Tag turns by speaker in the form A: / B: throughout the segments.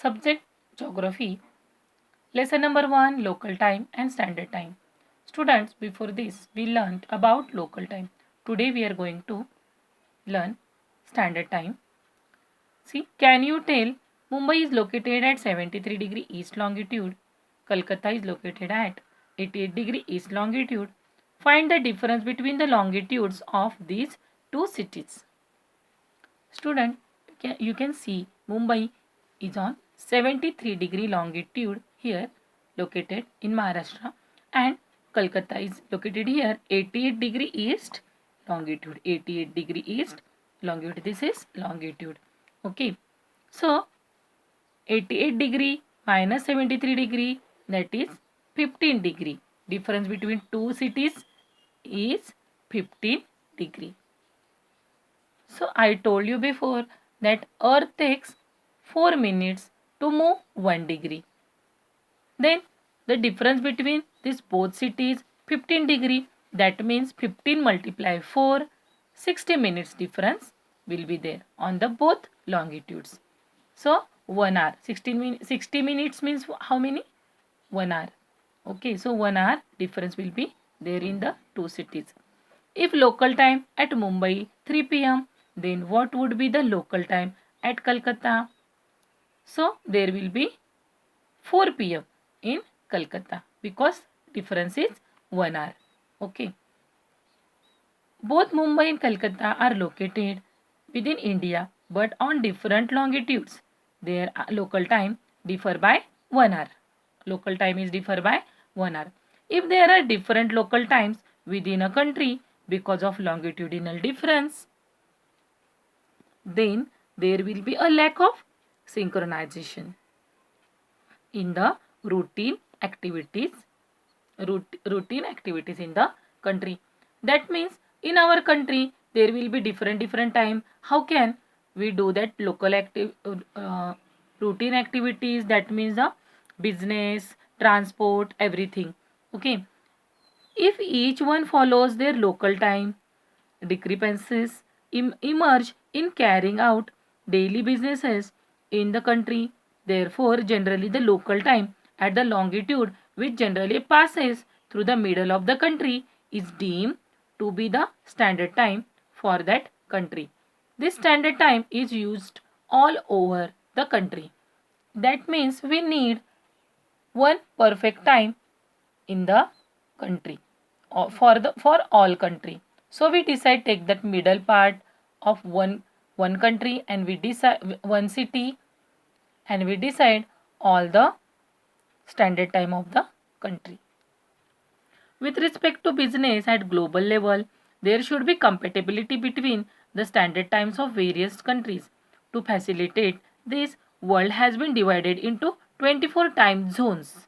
A: Subject Geography. Lesson number 1, Local Time and Standard Time. Students, before this we learned about local time. Today we are going to learn standard time. See, can you tell Mumbai is located at 73 degree east longitude. Kolkata is located at 88 degree east longitude. Find the difference between the longitudes of these two cities. Student, you can see Mumbai is on 73 degree longitude here, located in Maharashtra, and Kolkata is located here 88 degree east longitude. 88 degree east longitude. This is longitude. Okay. So 88 degree minus 73 degree, that is 15 degree. Difference between two cities is 15 degree. So I told you before that Earth takes 4 minutes to move 1 degree. Then the difference between these both cities 15 degree, that means 15 multiply 4, 60 minutes difference will be there on the both longitudes. So 1 hour, 60 minutes means how many? 1 hour. Okay, so 1 hour difference will be there in the two cities. If local time at Mumbai 3 p.m., then what would be the local time at Calcutta? So there will be 4 p.m. in Calcutta because difference is 1 hour. Okay. Both Mumbai and Calcutta are located within India but on different longitudes. Their local time differ by 1 hour. Local time is differ by 1 hour. If there are different local times within a country because of longitudinal difference, then there will be a lack of synchronization in the routine activities in the country. That means in our country there will be different time. How can we do that routine activities? That means the business, transport, everything. Okay. If each one follows their local time, discrepancies emerge in carrying out daily businesses in the country. Therefore, generally the local time at the longitude which generally passes through the middle of the country is deemed to be the standard time for that country. This standard time is used all over the country. That means we need one perfect time in the country for all country. So we decide take that middle part of one country, and we decide one city, and we decide all the standard time of the country. With respect to business at global level, there should be compatibility between the standard times of various countries. To facilitate this, world has been divided into 24 time zones.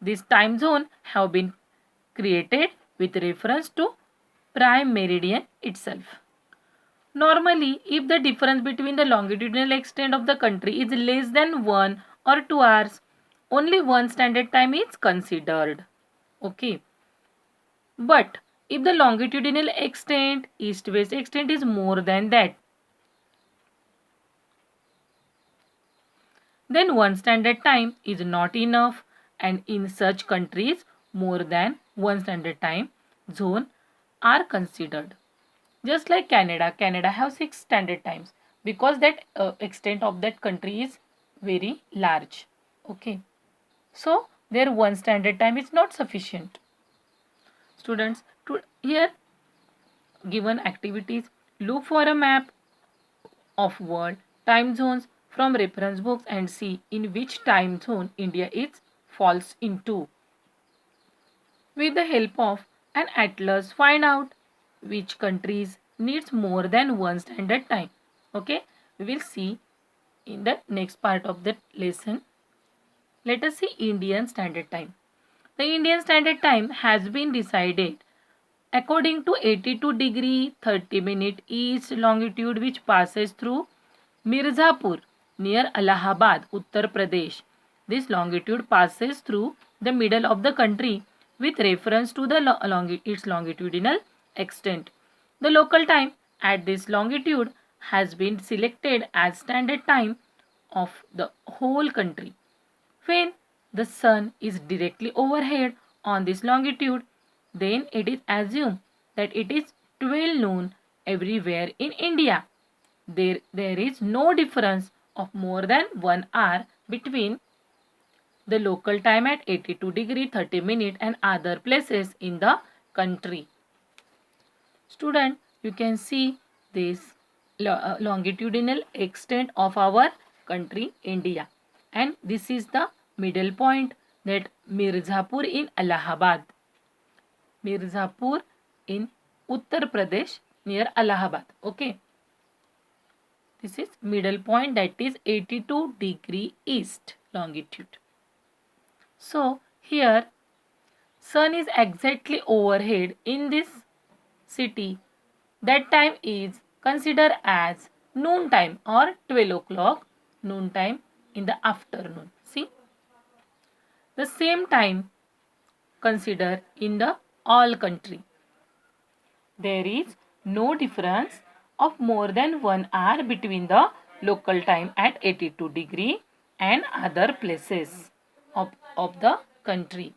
A: These time zones have been created with reference to prime meridian itself. Normally, if the difference between the longitudinal extent of the country is less than 1 or 2 hours, only one standard time is considered. Okay. But if the longitudinal extent, east-west extent is more than that, then one standard time is not enough, and in such countries more than one standard time zone are considered. Just like Canada have 6 standard times because that extent of that country is very large. Okay. So their one standard time is not sufficient. Students, here given activities, look for a map of world time zones from reference books and see in which time zone India is falls into. With the help of an atlas, find out which countries needs more than one standard time. Okay, we will see in the next part of the lesson. Let us see Indian Standard Time. The Indian Standard Time has been decided according to 82 degree 30 minute east longitude which passes through Mirzapur near Allahabad, Uttar Pradesh. This longitude passes through the middle of the country with reference to its longitudinal extent. The local time at this longitude has been selected as standard time of the whole country. When the sun is directly overhead on this longitude, then it is assumed that it is 12 noon everywhere in India. There is no difference of more than 1 hour between the local time at 82 degree 30 minutes and other places in the country. Student, you can see this longitudinal extent of our country India, and this is the middle point, that Mirzapur in Allahabad. Mirzapur in Uttar Pradesh near Allahabad. Okay. This is middle point, that is 82 degree east longitude. So here sun is exactly overhead in this city. That time is considered as noon time or 12 o'clock noon time in the afternoon. See, the same time considered in the all country. There is no difference of more than 1 hour between the local time at 82 degree and other places of the country.